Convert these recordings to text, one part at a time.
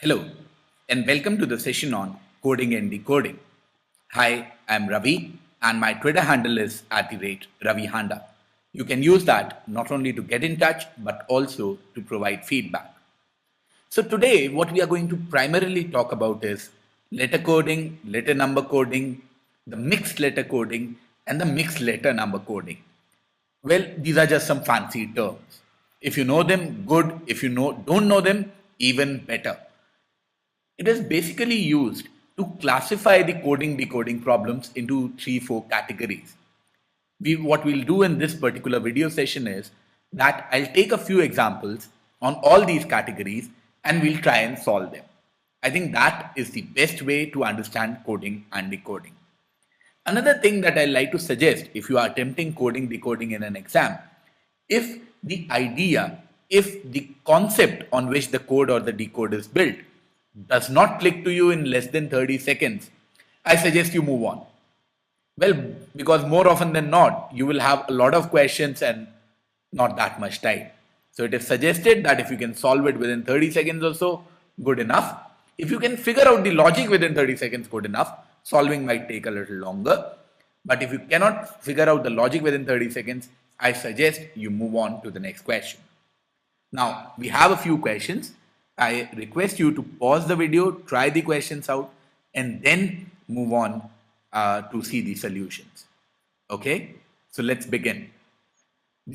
Hello, and welcome to the session on coding and decoding. Hi, I'm Ravi, and my Twitter handle is @RaviHanda. You can use that not only to get in touch but also to provide feedback. So, today, what we are going to primarily talk about is letter coding, letter number coding, the mixed letter coding, and the mixed letter number coding. Well, these are just some fancy terms. If you know them, good. If you don't know them, even better. It is basically used to classify the coding decoding problems into 3 4 categories. What we'll do in this particular video session is that I'll take a few examples on all these categories and we'll try and solve them. I think that is the best way to understand coding and decoding. Another thing that I like to suggest if you are attempting coding decoding in an exam, if the idea, if the concept on which the code or the decode is built does not click to you in less than 30 seconds, I suggest you move on. Well, because more often than not, you will have a lot of questions and not that much time. So it is suggested that if you can solve it within 30 seconds or so, good enough. If you can figure out the logic within 30 seconds, good enough. Solving might take a little longer. But if you cannot figure out the logic within 30 seconds, I suggest you move on to the next question. Now, we have a few questions. I request you to pause the video, try the questions out, and then move on to see the solutions. Okay, so let's begin.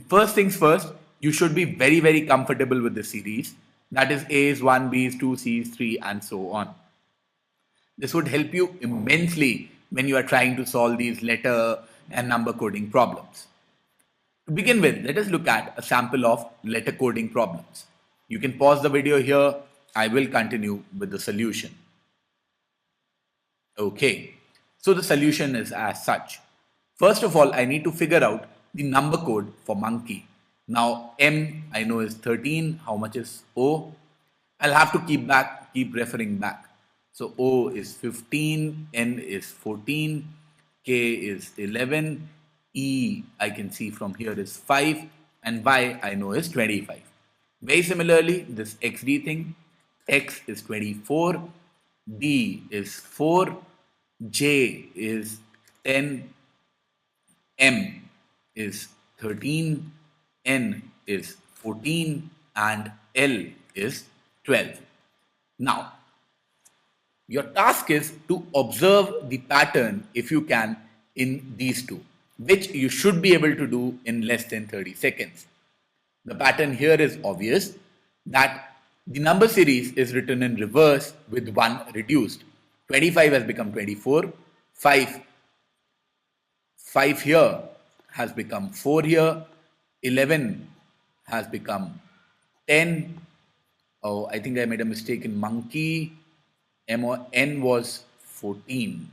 First things first, you should be very, very comfortable with the series. That is A's, 1, B's, 2, C's, 3, and so on. This would help you immensely when you are trying to solve these letter and number coding problems. To begin with, let us look at a sample of letter coding problems. You can pause the video here. I will continue with the solution. Okay, so the solution is as such. First of all, I need to figure out the number code for monkey. Now, M I know is 13. How much is O? I'll have to keep referring back. So O is 15, N is 14, K is 11, E I can see from here is 5, and Y I know is 25. Very similarly, this XD thing, X is 24, D is 4, J is 10, M is 13, N is 14, and L is 12. Now, your task is to observe the pattern, if you can, in these two, which you should be able to do in less than 30 seconds. The pattern here is obvious, that the number series is written in reverse with 1 reduced. 25 has become 24, 5 here has become 4 here, 11 has become 10. Oh, I think I made a mistake in monkey. N was 14.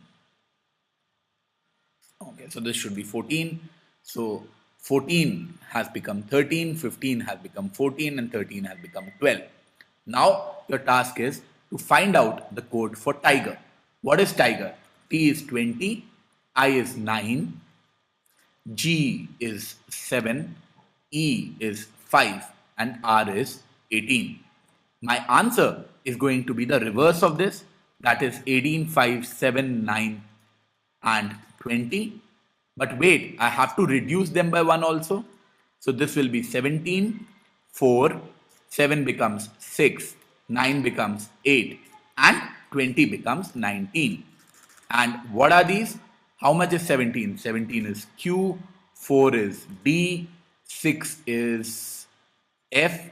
Okay, so this should be 14. So 14 has become 13, 15 has become 14, and 13 has become 12. Now your task is to find out the code for tiger. What is tiger? T is 20, I is 9, G is 7, E is 5, and R is 18. My answer is going to be the reverse of this, that is 18, 5, 7, 9, and 20. But wait, I have to reduce them by 1 also. So this will be 17, 4, 7 becomes 6, 9 becomes 8, and 20 becomes 19. And what are these? How much is 17? 17 is Q, 4 is D, 6 is F,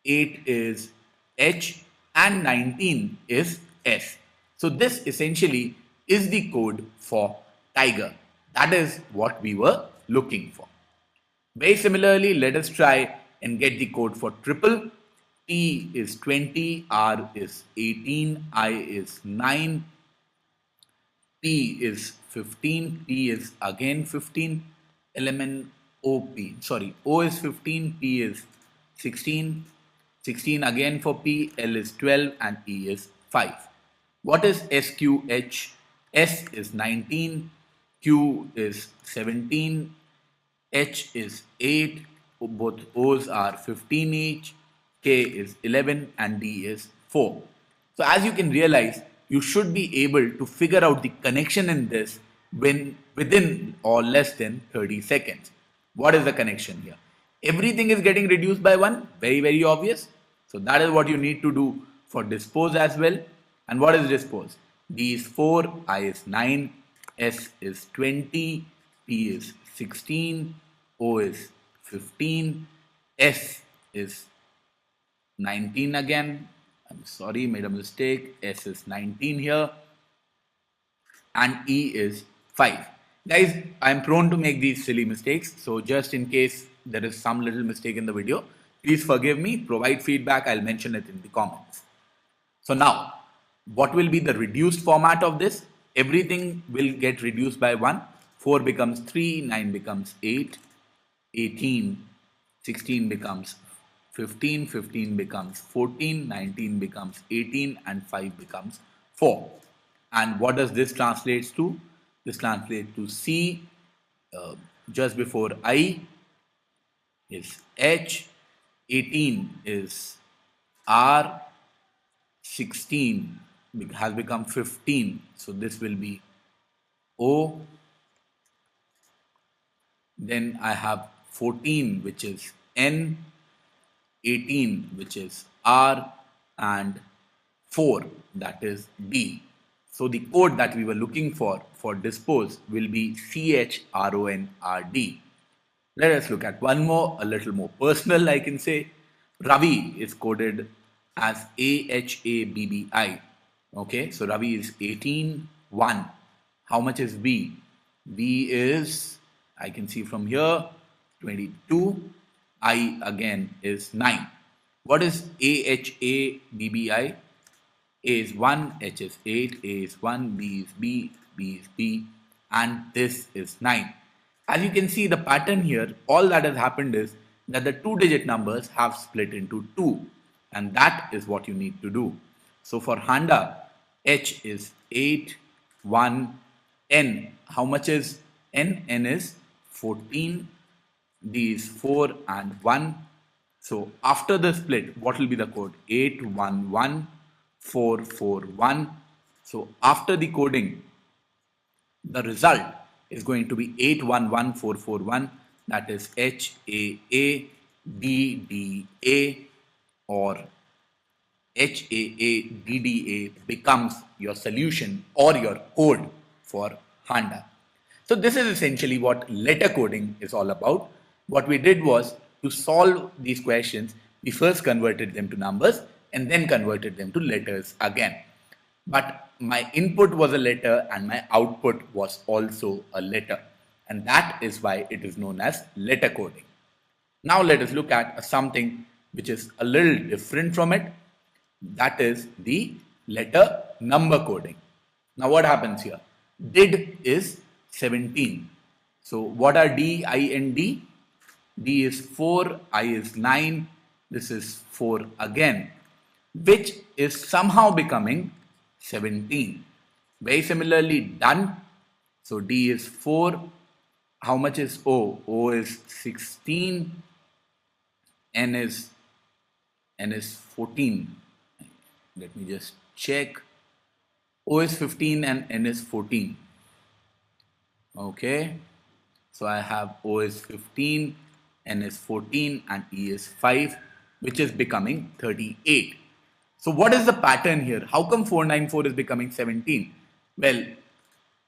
8 is H, and 19 is S. So this essentially is the code for tiger. That is what we were looking for. Very similarly, let us try and get the code for triple. T is 20, R is 18, I is 9, P is 15, P is again 15, element OP. Sorry, O is 15, P is 16, 16 again for P, L is 12, and E is 5. What is SQH? S is 19, Q is 17, H is 8, both O's are 15 each, K is 11, and D is 4. So as you can realize, you should be able to figure out the connection in this within or less than 30 seconds. What is the connection here? Everything is getting reduced by 1, very, very obvious. So that is what you need to do for dispose as well. And what is dispose? D is 4, I is 9, S is 20, P is 16, O is 15, S is 19 again. I'm sorry, made a mistake. S is 19 here. And E is 5. Guys, I'm prone to make these silly mistakes. So just in case there is some little mistake in the video, please forgive me, provide feedback. I'll mention it in the comments. So now, what will be the reduced format of this? Everything will get reduced by 1. 4 becomes 3, 9 becomes 8, 18, 16 becomes 15, 15 becomes 14, 19 becomes 18, and 5 becomes 4. And what does this translate to? This translates to C just before I is H, 18 is R, 16 has become 15. So this will be O. Then I have 14, which is N, 18, which is R, and 4, that is D. So the code that we were looking for dispose will be CHRONRD. Let us look at one more, a little more personal, I can say. Ravi is coded as AHABBI. Okay, so Ravi is 18, 1. How much is B? B is, I can see from here, 22. I again is 9. What is AHABBI? A is 1, H is 8, A is 1, B is B, B is B, and this is 9. As you can see the pattern here, all that has happened is that the 2-digit numbers have split into 2, and that is what you need to do. So for Handa, H is 8, 1, N. How much is N? N is 14, D is 4 and 1. So after the split, what will be the code? 8, 1, 1. 4, 4, 1. So after the coding, the result is going to be 8, 1, 1, 4, 4, 1. That is H, A, A, D, D, A, or H, A, A, D, D, A becomes your solution or your code for Handa. So this is essentially what letter coding is all about. What we did was to solve these questions, we first converted them to numbers and then converted them to letters again. But my input was a letter and my output was also a letter. And that is why it is known as letter coding. Now let us look at something which is a little different from it. That is the letter number coding. Now what happens here? Did is 17. So what are D, I, and D? D is 4, I is 9, this is 4 again, which is somehow becoming 17. Very similarly done. So D is 4. How much is O? O is 16. N is 14. Let me just check. O is 15 and N is 14. Okay. So I have O is 15, N is 14, and E is 5, which is becoming 38. So what is the pattern here? How come 494 is becoming 17? Well,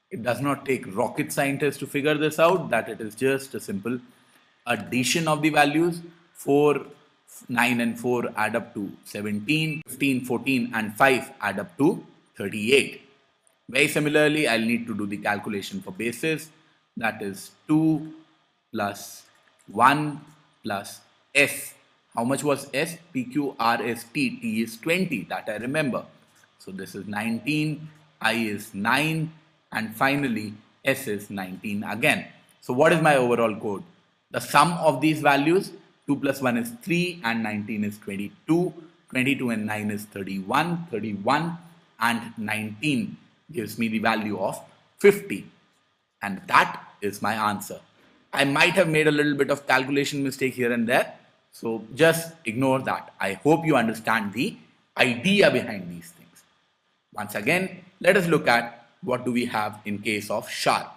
it does not take rocket scientists to figure this out, that it is just a simple addition of the values. 4, 9 and 4 add up to 17, 15, 14 and 5 add up to 38. Very similarly, I'll need to do the calculation for bases. That is 2 plus 1 plus S. How much was S? P, Q, R, S, T. T is 20. That I remember. So this is 19. I is 9. And finally, S is 19 again. So what is my overall code? The sum of these values, 2 plus 1 is 3 and 19 is 22. 22 and 9 is 31. 31 and 19 gives me the value of 50. And that is my answer. I might have made a little bit of calculation mistake here and there. So just ignore that. I hope you understand the idea behind these things. Once again, let us look at what do we have in case of sharp.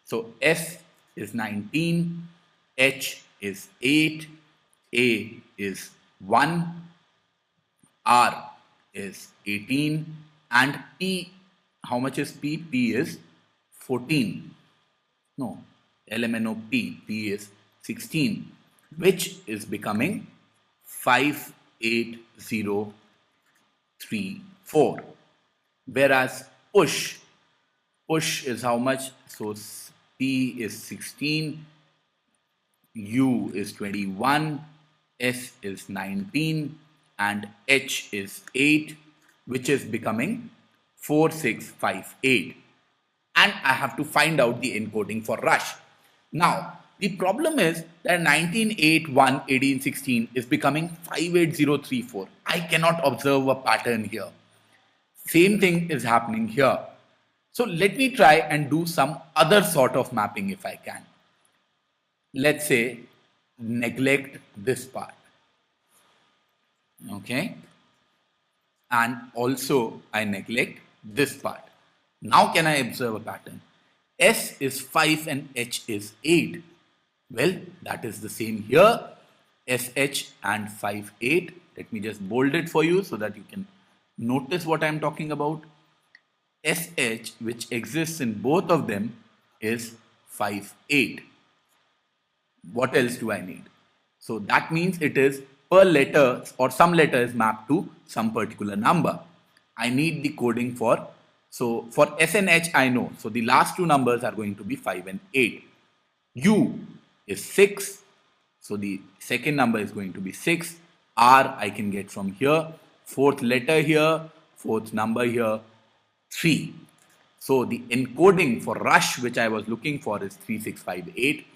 So S is 19, H is 8, A is 1, R is 18, and P, how much is P? P is 14. No, LMNOP, P is 16, which is becoming 58034. Whereas push is how much? So P is 16, U is 21, S is 19, and H is 8, which is becoming 4658. And I have to find out the encoding for rush. Now, the problem is that 19, 8, 1, 18, 16 is becoming 58034. I cannot observe a pattern here. Same thing is happening here. So let me try and do some other sort of mapping if I can. Let's say neglect this part. Okay. And also I neglect this part. Now can I observe a pattern? S is 5 and H is 8. Well, that is the same here. SH and 5, 8. Let me just bold it for you so that you can notice what I am talking about. SH, which exists in both of them, is 5, 8. What else do I need? So that means it is per letter or some letter is mapped to some particular number. I need the coding for, so for S and H I know. So the last two numbers are going to be 5 and 8. U is 6. So the second number is going to be 6. R I can get from here. Fourth letter here. Fourth number here. 3. So the encoding for rush which I was looking for is 3658.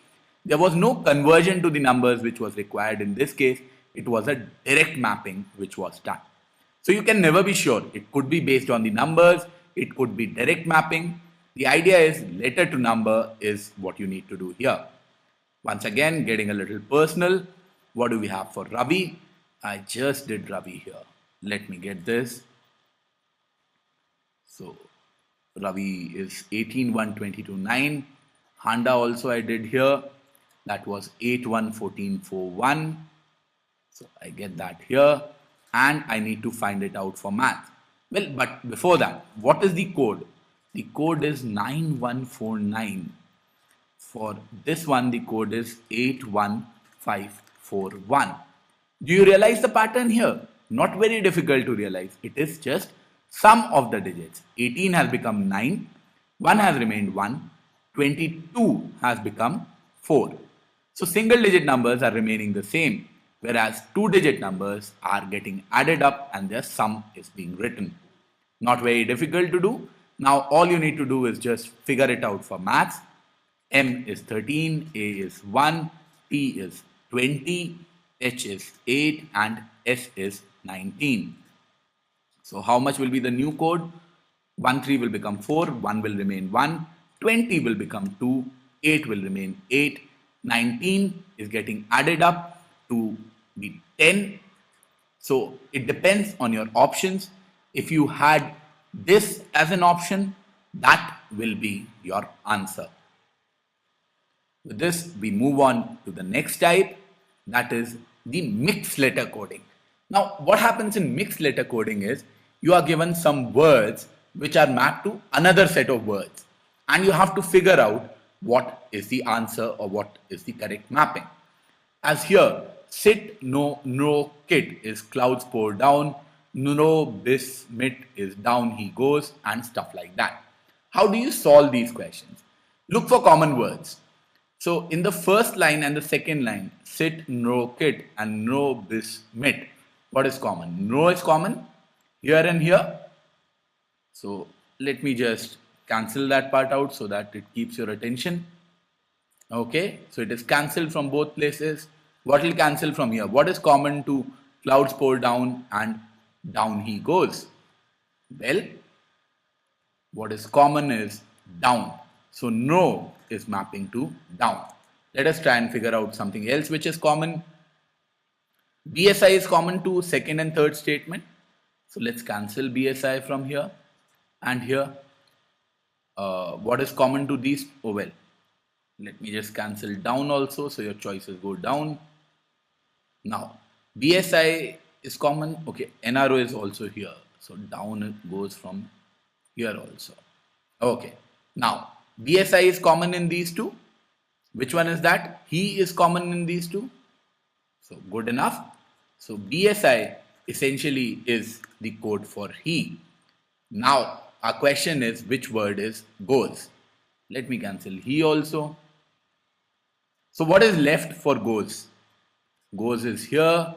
There was no conversion to the numbers which was required in this case. It was a direct mapping which was done. So you can never be sure. It could be based on the numbers. It could be direct mapping. The idea is letter to number is what you need to do here. Once again, getting a little personal. What do we have for Ravi? I just did Ravi here. Let me get this. So Ravi is 18, 1, 22, 9. Handa also I did here. That was 8, 1, 14, 4, 1. So I get that here. And I need to find it out for math. Well, but before that, what is the code? The code is 9149. For this one, the code is 81541. Do you realize the pattern here? Not very difficult to realize. It is just sum of the digits. 18 has become 9. 1 has remained 1. 22 has become 4. So single digit numbers are remaining the same, whereas two digit numbers are getting added up and their sum is being written. Not very difficult to do. Now all you need to do is just figure it out for maths. M is 13, A is 1, T is 20, H is 8 and S is 19. So how much will be the new code? 1, 3 will become 4, 1 will remain 1, 20 will become 2, 8 will remain 8, 19 is getting added up to be 10. So it depends on your options. If you had this as an option, that will be your answer. With this, we move on to the next type, that is the mixed letter coding. Now, what happens in mixed letter coding is you are given some words which are mapped to another set of words, and you have to figure out what is the answer or what is the correct mapping. As here, sit, no, kit is clouds pour down, no, bis, mit is down he goes, and stuff like that. How do you solve these questions? Look for common words. So in the first line and the second line, sit, no, kit and no, bis, mit. What is common? No is common here and here. So let me just cancel that part out so that it keeps your attention. Okay, so it is cancelled from both places. What will cancel from here? What is common to clouds pour down and down he goes? Well, what is common is down. So no is mapping to down. Let us try and figure out something else which is common. BSI is common to second and third statement. So let's cancel BSI from here. And here, what is common to these? Oh well, let me just cancel down also, so your choices go down. Now, BSI is common. Okay, NRO is also here. So down it goes from here also. Okay. Now, BSI is common in these two. Which one is that? He is common in these two. So good enough. So BSI essentially is the code for he. Now, our question is which word is goes? Let me cancel he also. So what is left for goes? Goes is here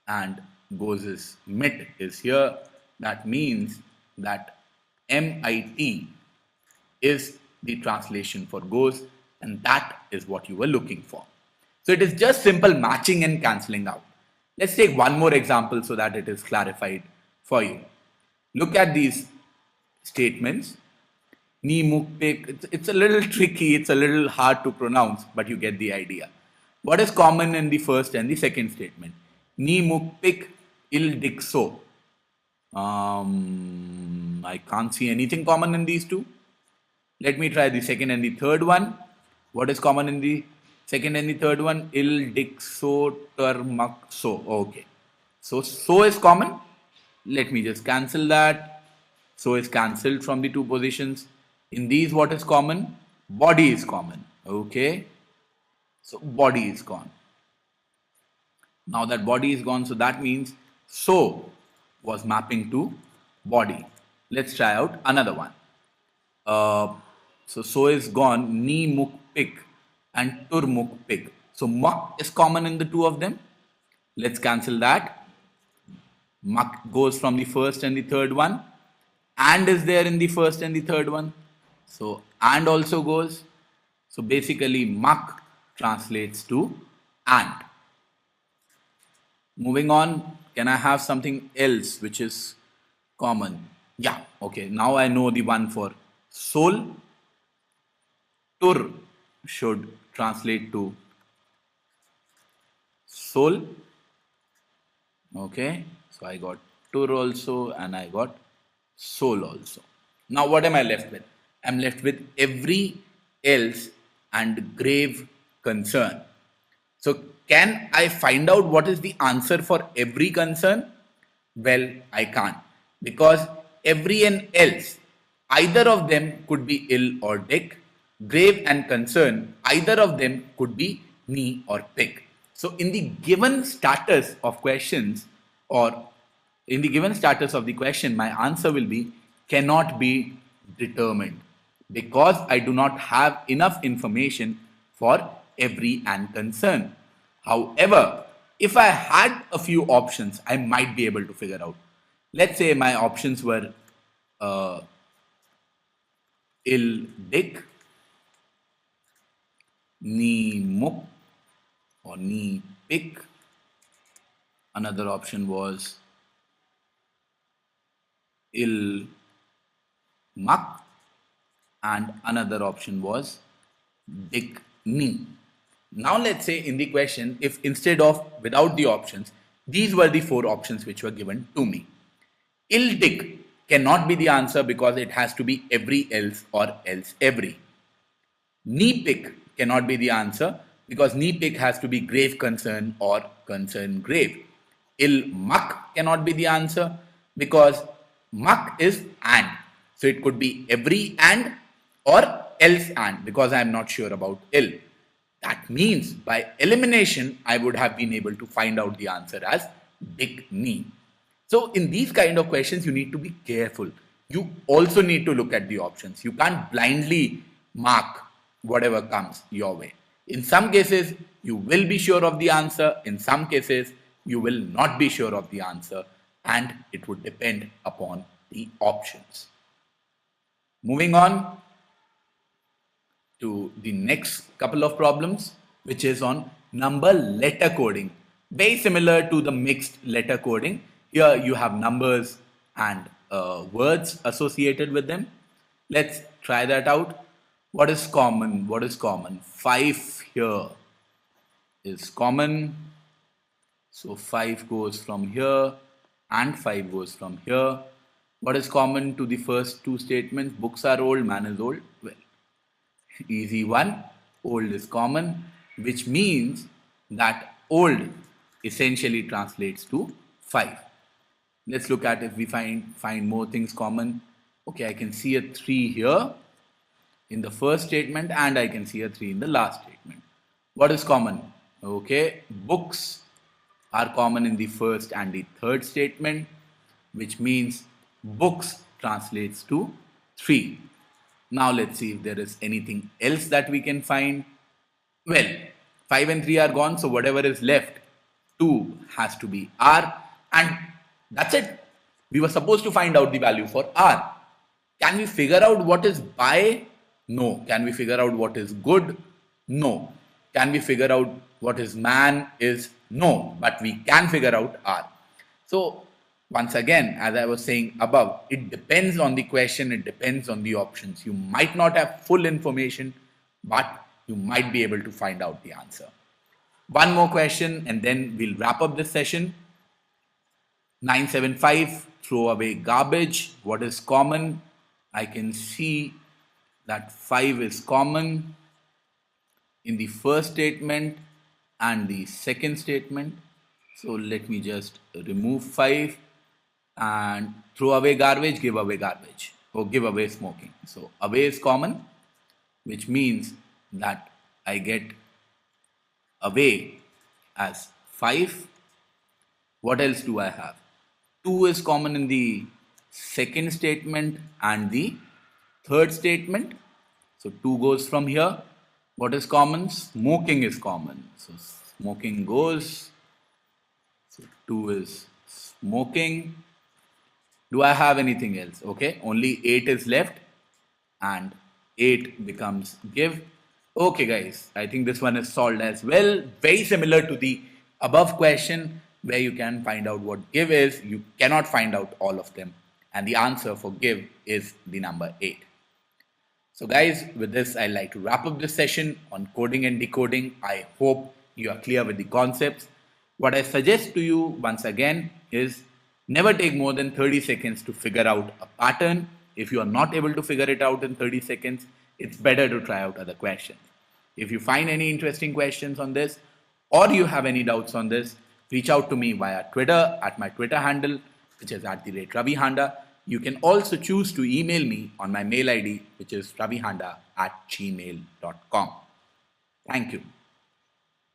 and goes is mit is here. That means that MIT is the translation for goes, and that is what you were looking for. So it is just simple matching and cancelling out. Let's take one more example so that it is clarified for you. Look at these statements. Ni mukpik. It's a little tricky, it's a little hard to pronounce, but you get the idea. What is common in the first and the second statement? Ni mukpik il dixo. I can't see anything common in these two. Let me try the second and the third one. What is common in the second and the third one? Il dixo termaxo. Okay. So is common. Let me just cancel that. So is cancelled from the two positions. In these, what is common? Body is common. Okay. So body is gone. Now that body is gone, so that means so was mapping to body. Let's try out another one. So is gone. Ni muk pik and tur muk pik. So mak is common in the two of them. Let's cancel that. Mak goes from the first and the third one. And is there in the first and the third one. So and also goes. So basically mak translates to and. Moving on, can I have something else which is common? Yeah, okay. Now I know the one for soul. Tur should translate to soul. Okay, so I got tur also and I got soul also. Now what am I left with? I'm left with every else and grave concern. So can I find out what is the answer for every concern? Well, I can't, because every and else, either of them could be ill or dick. Grave and concern, either of them could be me or pick. So in the given status of questions, or in the given status of the question, my answer will be cannot be determined, because I do not have enough information for every and concern. However, if I had a few options, I might be able to figure out. Let's say my options were uh, ill dick, ni muk, or ni pick. Another option was ill mak, and another option was dick ni. Now let's say in the question, if instead of without the options, these were the four options which were given to me. Ill dick cannot be the answer because it has to be every else or else every. Knee pick cannot be the answer because knee pick has to be grave concern or concern grave. Ill muck cannot be the answer because muck is and. So it could be every and or else and, because I am not sure about ill. That means by elimination, I would have been able to find out the answer as dick knee. So in these kind of questions, you need to be careful. You also need to look at the options. You can't blindly mark whatever comes your way. In some cases, you will be sure of the answer. In some cases, you will not be sure of the answer, and it would depend upon the options. Moving on to the next couple of problems, which is on number letter coding. Very similar to the mixed letter coding. Here you have numbers and words associated with them. Let's try that out. What is common? What is common? 5 here is common. So 5 goes from here and 5 goes from here. What is common to the first two statements? Books are old, man is old. Well, easy one. Old is common, which means that old essentially translates to 5. Let's look at if we find more things common. Okay, I can see a 3 here in the first statement and I can see a 3 in the last statement. What is common? Okay, books are common in the first and the third statement, which means books translates to 3. Now let's see if there is anything else that we can find. Well, 5 and 3 are gone, so whatever is left, 2 has to be R, and that's it. We were supposed to find out the value for R. Can we figure out what is buy? No. Can we figure out what is good? No. Can we figure out what is man? Is no. But we can figure out R. So once again, as I was saying above, it depends on the question, it depends on the options. You might not have full information, but you might be able to find out the answer. One more question and then we'll wrap up this session. 975, throw away garbage. What is common? I can see that 5 is common in the first statement and the second statement. So let me just remove 5 and throw away garbage, give away garbage, or give away smoking. So away is common, which means that I get away as 5. What else do I have? 2 is common in the second statement and the third statement. So 2 goes from here. What is common? Smoking is common. So smoking goes. So 2 is smoking. Do I have anything else? Okay, only 8 is left and 8 becomes give. Okay guys, I think this one is solved as well. Very similar to the above question where you can find out what give is. You cannot find out all of them. And the answer for give is the number 8. So guys, with this, I'd like to wrap up this session on coding and decoding. I hope you are clear with the concepts. What I suggest to you once again is never take more than 30 seconds to figure out a pattern. If you are not able to figure it out in 30 seconds, it's better to try out other questions. If you find any interesting questions on this or you have any doubts on this, reach out to me via Twitter at my Twitter handle, which is @RaviHanda. You can also choose to email me on my mail ID, which is ravihanda@gmail.com. Thank you.